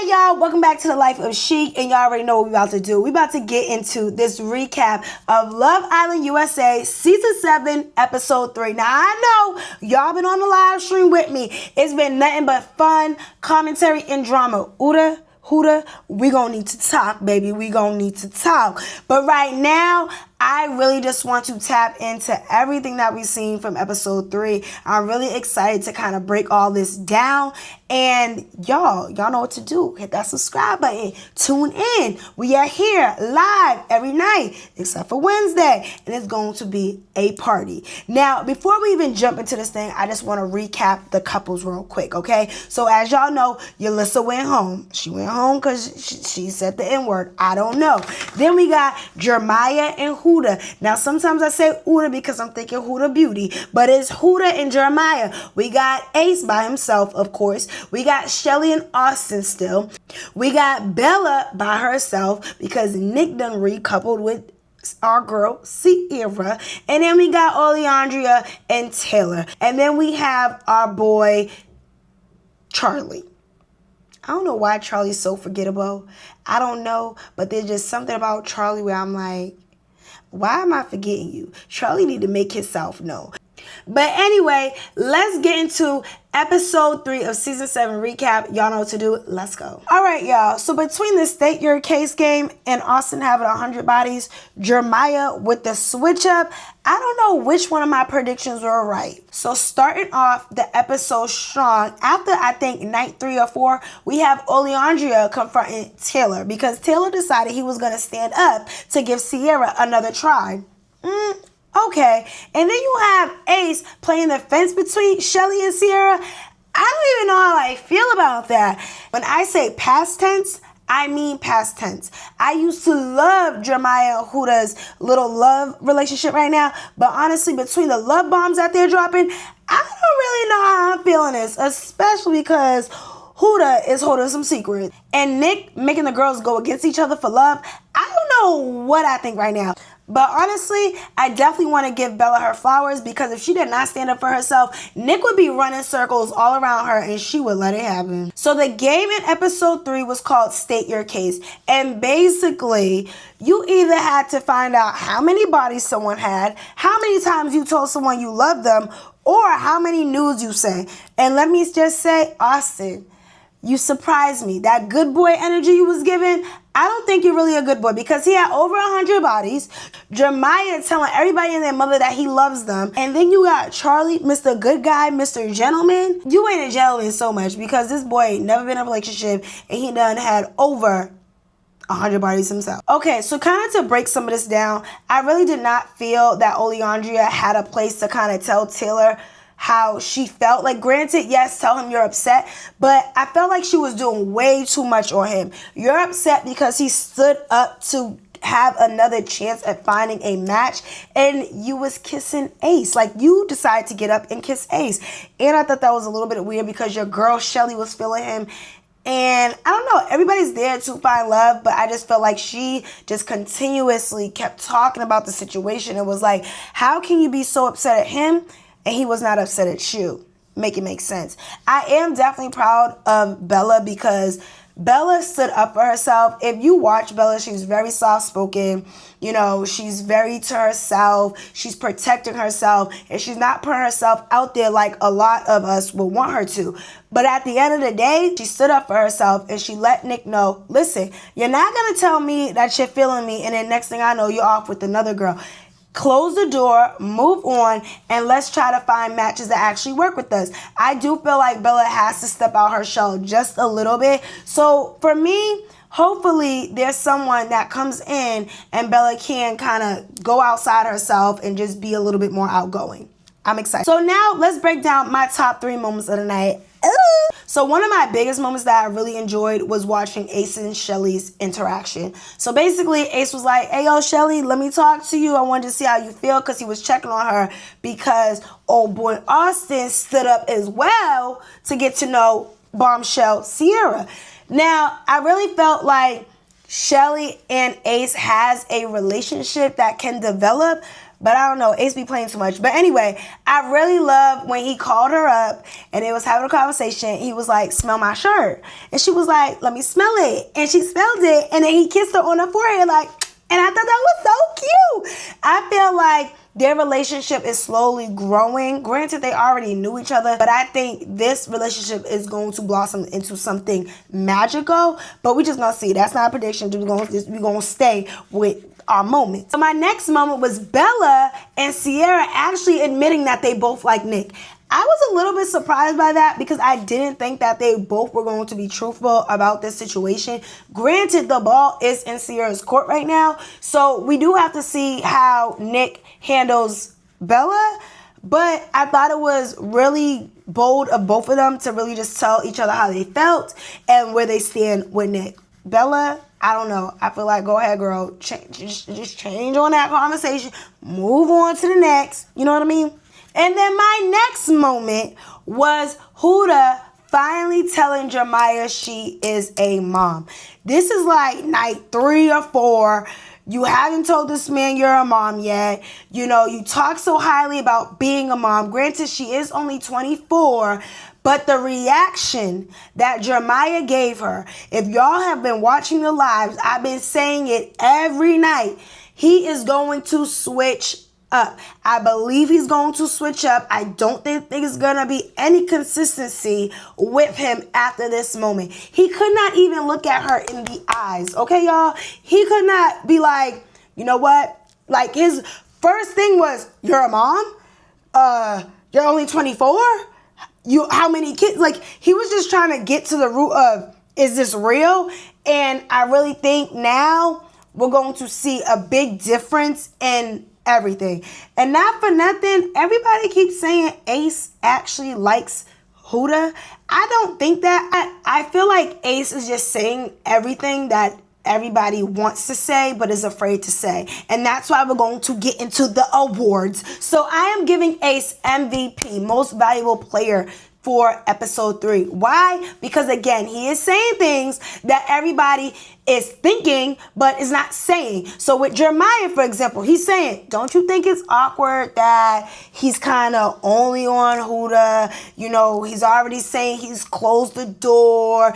y'all, welcome back to the Life of Chic, and y'all already know what we're about to do. We're about to get into this recap of Love Island USA Season 7, Episode 3. Now, I know y'all been on the live stream with me. It's been nothing but fun, commentary, and drama. Huda, we gonna need to talk, baby. We gonna need to talk. But right now, I really just want to tap into everything that we've seen from Episode 3. I'm really excited to kind of break all this down. And y'all know what to do. Hit that subscribe button. Tune in. We are here live every night, except for Wednesday. And it's going to be a party. Now, before we even jump into this thing, I just want to recap the couples real quick, okay? So as y'all know, Yulissa went home. She went home because she said the N-word. I don't know. Then we got Jeremiah and Huda. Now, sometimes I say Huda because I'm thinking Huda Beauty, but it's Huda and Jeremiah. We got Ace by himself, of course. We got Shelly and Austin still. We got Bella by herself because Nick done recoupled with our girl Sierra. And then we got Oleandria and Taylor. And then we have our boy Charlie. I don't know why Charlie's so forgettable. I don't know, but there's just something about Charlie where I'm like, why am I forgetting you? Charlie need to make himself known. But anyway, let's get into Episode 3 of Season 7 recap. Y'all know what to do. Let's go. All right, y'all. So between the State Your Case game and Austin having 100 bodies, Jeremiah with the switch up, I don't know which one of my predictions were right. So starting off the episode strong, after I think night 3 or 4, we have Oleandria confronting Taylor because Taylor decided he was going to stand up to give Sierra another try. Okay, and then you have Ace playing the fence between Shelly and Sierra. I don't even know how I feel about that. When I say past tense, I mean past tense. I used to love Jeremiah and Huda's little love relationship right now, but honestly, between the love bombs that they're dropping, I don't really know how I'm feeling this, especially because Huda is holding some secrets. And Nick making the girls go against each other for love, I don't know what I think right now. But honestly, I definitely want to give Bella her flowers because if she did not stand up for herself, Nick would be running circles all around her and she would let it happen. So the game in Episode 3 was called State Your Case. And basically, you either had to find out how many bodies someone had, how many times you told someone you loved them, or how many nudes you sent. And let me just say, Austin, you surprised me. That good boy energy you was giving, I don't think you're really a good boy because he had over 100 bodies. Jeremiah telling everybody and their mother that he loves them. And then you got Charlie, Mr. Good Guy, Mr. Gentleman. You ain't a gentleman so much because this boy ain't never been in a relationship and he done had over 100 bodies himself. Okay, so kind of to break some of this down, I really did not feel that Oleandria had a place to kind of tell Taylor how she felt. Like, granted, yes, tell him you're upset, but I felt like she was doing way too much on him. You're upset because he stood up to have another chance at finding a match and you was kissing Ace. Like, you decided to get up and kiss Ace. And I thought that was a little bit weird because your girl Shelly was feeling him. And I don't know, everybody's there to find love, but I just felt like she just continuously kept talking about the situation. It was like, how can you be so upset at him and he was not upset at you? Make it make sense. I am definitely proud of Bella because Bella stood up for herself. If you watch Bella, she's very soft-spoken. You know, she's very to herself. She's protecting herself. And she's not putting herself out there like a lot of us would want her to. But at the end of the day, she stood up for herself and she let Nick know, listen, you're not going to tell me that you're feeling me and then next thing I know, you're off with another girl. Close the door, move on, and let's try to find matches that actually work with us. I do feel like Bella has to step out her shell just a little bit. So for me, hopefully there's someone that comes in and Bella can kind of go outside herself and just be a little bit more outgoing. I'm excited. So now let's break down my top 3 moments of the night. So one of my biggest moments that I really enjoyed was watching Ace and Shelly's interaction. So basically, Ace was like, hey, yo, Shelly, let me talk to you. I wanted to see how you feel because he was checking on her because old boy Austin stood up as well to get to know bombshell Sierra. Now, I really felt like Shelly and Ace has a relationship that can develop, But I don't know, Ace be playing too much. But anyway, I really love when he called her up and they was having a conversation. He was like, smell my shirt. And she was like, let me smell it. And she smelled it. And then he kissed her on her forehead like, and I thought that was so cute. I feel like their relationship is slowly growing. Granted, they already knew each other, but I think this relationship is going to blossom into something magical. But we just gonna see. That's not a prediction. We're gonna stay with our moment. So my next moment was Bella and Sierra actually admitting that they both like Nick. I was a little bit surprised by that because I didn't think that they both were going to be truthful about this situation. Granted, the ball is in Sierra's court right now, so we do have to see how Nick handles Bella, but I thought it was really bold of both of them to really just tell each other how they felt and where they stand with Nick. Bella, I don't know. I feel like, go ahead, girl. Just change on that conversation. Move on to the next. You know what I mean? And then my next moment was Huda finally telling Jeremiah she is a mom. This is like night 3 or 4. You haven't told this man you're a mom yet. You know, you talk so highly about being a mom. Granted, she is only 24, but the reaction that Jeremiah gave her, if y'all have been watching the lives, I've been saying it every night, he is going to switch up. I believe he's going to switch up. I don't think there's going to be any consistency with him after this moment. He could not even look at her in the eyes. Okay, y'all? He could not be like, you know what? Like, his first thing was, you're a mom? You're only 24? How many kids? Like, he was just trying to get to the root of, is this real? And I really think now we're going to see a big difference in everything. And not for nothing, everybody keeps saying Ace actually likes Huda. I don't think that. I feel like Ace is just saying everything that everybody wants to say but is afraid to say. And that's why we're going to get into the awards. So I am giving Ace MVP, Most Valuable Player, for episode 3. Why? Because again, he is saying things that everybody is thinking but is not saying. So with Jeremiah, for example, he's saying, don't you think it's awkward that he's kind of only on Huda? You know, he's already saying he's closed the door.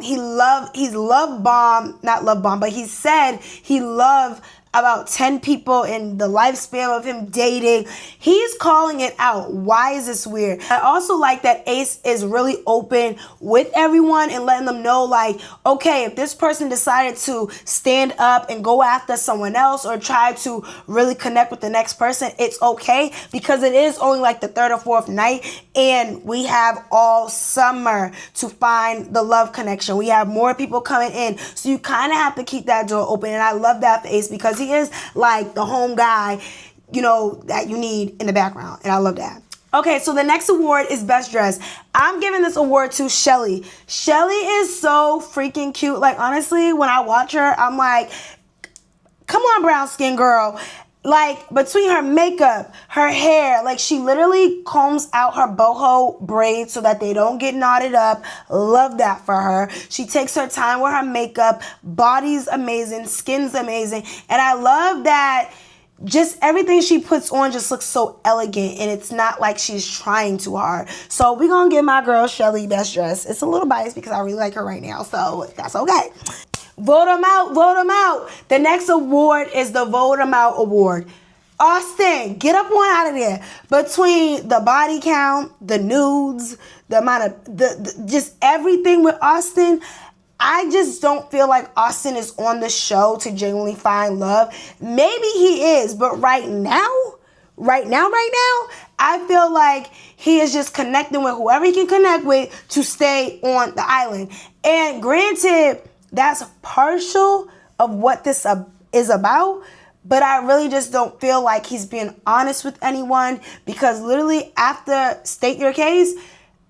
He's love bomb, not love bomb, but he said he loved about 10 people in the lifespan of him dating. He's calling it out. Why is this weird? I also like that Ace is really open with everyone and letting them know, like, okay, if this person decided to stand up and go after someone else or try to really connect with the next person, it's okay, because it is only like the 3rd or 4th night and we have all summer to find the love connection. We have more people coming in, so you kind of have to keep that door open. And I love that for Ace because he is like the home guy, you know, that you need in the background. And I love that. Okay, so the next award is Best Dress. I'm giving this award to Shelly. Shelly is so freaking cute. Like, honestly, when I watch her, I'm like, come on, brown skin girl. Like, between her makeup, her hair, like, she literally combs out her boho braids so that they don't get knotted up. Love that for her. She takes her time with her makeup. Body's amazing. Skin's amazing. And I love that just everything she puts on just looks so elegant, and it's not like she's trying too hard. So we're going to give my girl Shelly Best Dress. It's a little biased because I really like her right now, so that's okay. Vote them out, vote them out. The next award is the Vote them out award. Austin, get up one out of there. Between the body count, the nudes, the amount of, just everything with Austin, I just don't feel like Austin is on the show to genuinely find love. Maybe he is, but right now, I feel like he is just connecting with whoever he can connect with to stay on the island. And granted, that's partial of what this is about, but I really just don't feel like he's being honest with anyone, because literally after State Your Case,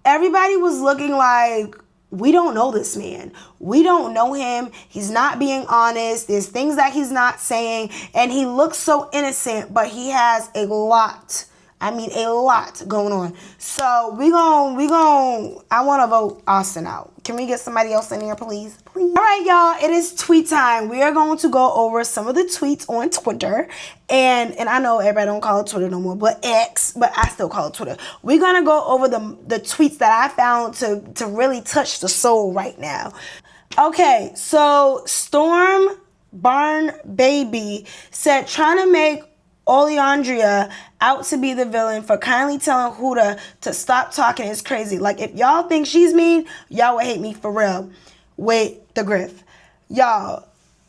everybody was looking like, we don't know this man. We don't know him. He's not being honest. There's things that he's not saying, and he looks so innocent, but he has a lot I mean, a lot going on. So I want to vote Austin out. Can we get somebody else in here, please? Please. All right, y'all, it is tweet time. We are going to go over some of the tweets on Twitter. And I know everybody don't call it Twitter no more, but X, but I still call it Twitter. We're going to go over the tweets that I found to really touch the soul right now. Okay, so Storm Barn Baby said, trying to make Oleandria out to be the villain for kindly telling Huda to stop talking is crazy. Like, if y'all think she's mean, y'all would hate me for real. With the Griff. Y'all,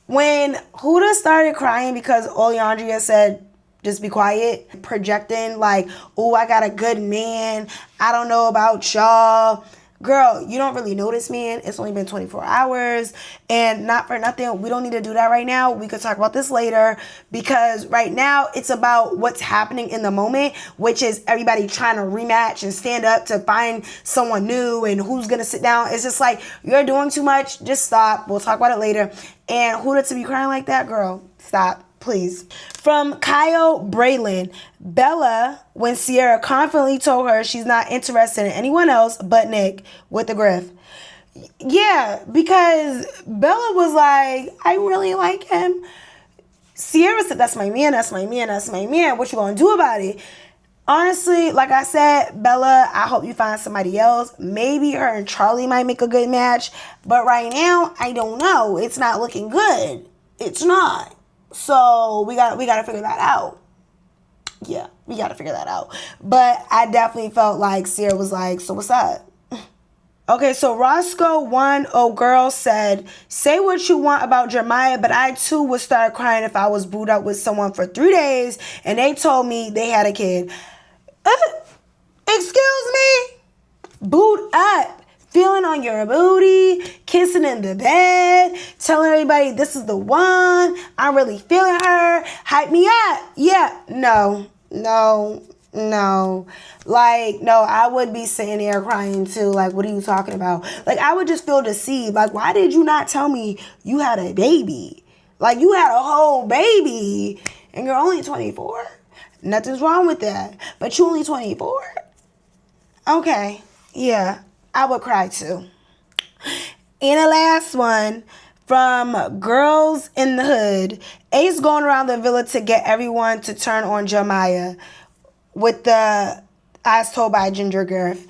when Huda started crying because Oleandria said, just be quiet, projecting like, oh, I got a good man, I don't know about y'all. Girl, you don't really notice, man. It's only been 24 hours. And not for nothing, we don't need to do that right now. We could talk about this later. Because right now, it's about what's happening in the moment, which is everybody trying to rematch and stand up to find someone new and who's going to sit down. It's just like, you're doing too much. Just stop. We'll talk about it later. And Huda to be crying like that, girl, stop. Please. From Kyle Braylon, Bella, when Sierra confidently told her she's not interested in anyone else but Nick with the Griff. Yeah, because Bella was like, I really like him. Sierra said, that's my man, that's my man, that's my man. What you gonna do about it? Honestly, like I said, Bella, I hope you find somebody else. Maybe her and Charlie might make a good match. But right now, I don't know. It's not looking good. It's not. So we got to figure that out. Yeah, we got to figure that out. But I definitely felt like Sierra was like, so what's up? Okay, so Roscoe10 Girl said, say what you want about Jeremiah, but I too would start crying if I was booed up with someone for 3 days and they told me they had a kid. Excuse me? Booed up. Feeling on your booty, kissing in the bed, telling everybody this is the one, I'm really feeling her, hype me up. Yeah, no. Like, no, I would be sitting there crying too. Like, what are you talking about? Like, I would just feel deceived. Like, why did you not tell me you had a baby? Like, you had a whole baby and you're only 24. Nothing's wrong with that. But you only 24? Okay, yeah. I would cry too. And the last one from Girls in the Hood. Ace going around the villa to get everyone to turn on Jeremiah with the as told by Ginger Griff.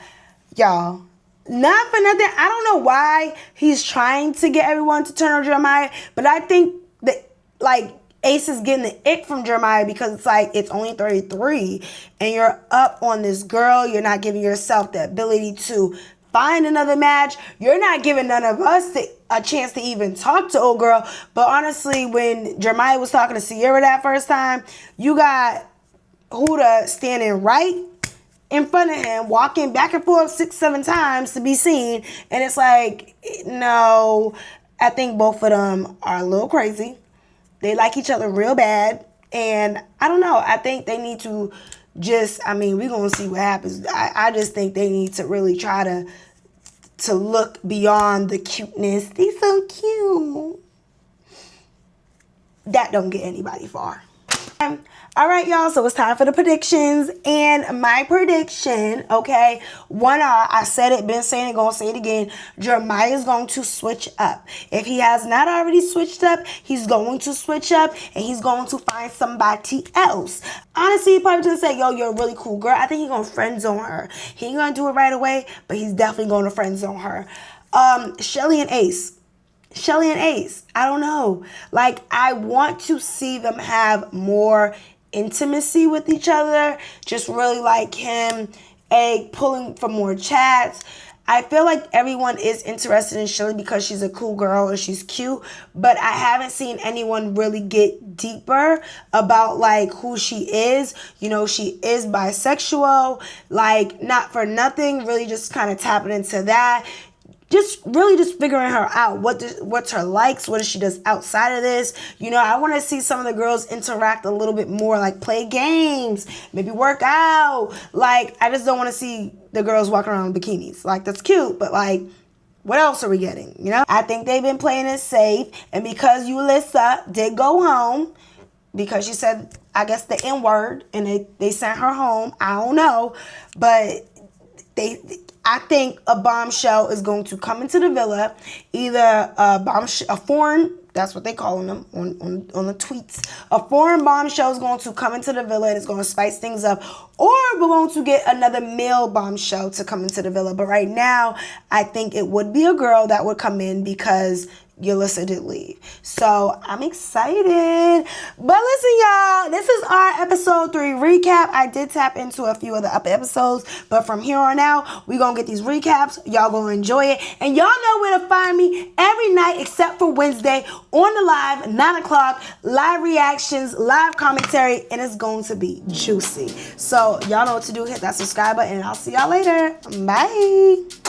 Y'all, not for nothing. I don't know why he's trying to get everyone to turn on Jeremiah, but I think that, like, Ace is getting the ick from Jeremiah because it's like, it's only 33 and you're up on this girl. You're not giving yourself the ability to find another match. You're not giving none of us a chance to even talk to old girl. But honestly, when Jeremiah was talking to Sierra that first time, you got Huda standing right in front of him, walking back and forth 6-7 times to be seen. And it's like, no, I think both of them are a little crazy. They like each other real bad. And I don't know. I think they need to just, I mean, we're going to see what happens. I just think they need to really try to look beyond the cuteness. They so cute. That don't get anybody far. All right, y'all, so it's time for the predictions. And my prediction, okay, I said it, been saying it, gonna say it again. Jeremiah is going to switch up. If he has not already switched up, he's going to switch up and he's going to find somebody else. Honestly, he probably just say, yo, you're a really cool girl. I think he's gonna friend zone her. He ain't gonna do it right away, but he's definitely going to friend zone her. Shelly and Ace, I don't know. Like, I want to see them have more intimacy with each other. Just really like him, pulling for more chats. I feel like everyone is interested in Shelly because she's a cool girl and she's cute, but I haven't seen anyone really get deeper about like who she is. You know, she is bisexual, like not for nothing, really just kind of tapping into that. Just figuring her out. What's her likes? What does she does outside of this? You know, I want to see some of the girls interact a little bit more, like play games, maybe work out. Like, I just don't want to see the girls walking around in bikinis. Like, that's cute, but like, what else are we getting? You know, I think they've been playing it safe, and because Yulissa did go home, because she said, I guess, the N-word, and they sent her home. I don't know, but I think a bombshell is going to come into the villa, either a foreign, that's what they calling them on the tweets. A foreign bombshell is going to come into the villa and it's going to spice things up, or we're going to get another male bombshell to come into the villa. But right now, I think it would be a girl that would come in because Yulissa did leave. So I'm excited. But listen, y'all, this is our episode 3 recap. I did tap into a few of the upper episodes, but from here on out, we're gonna get these recaps. Y'all gonna enjoy it. And y'all know where to find me every night except for Wednesday on the live, 9 o'clock, live reactions, live commentary, and it's going to be juicy. So y'all know what to do. Hit that subscribe button, and I'll see y'all later. Bye.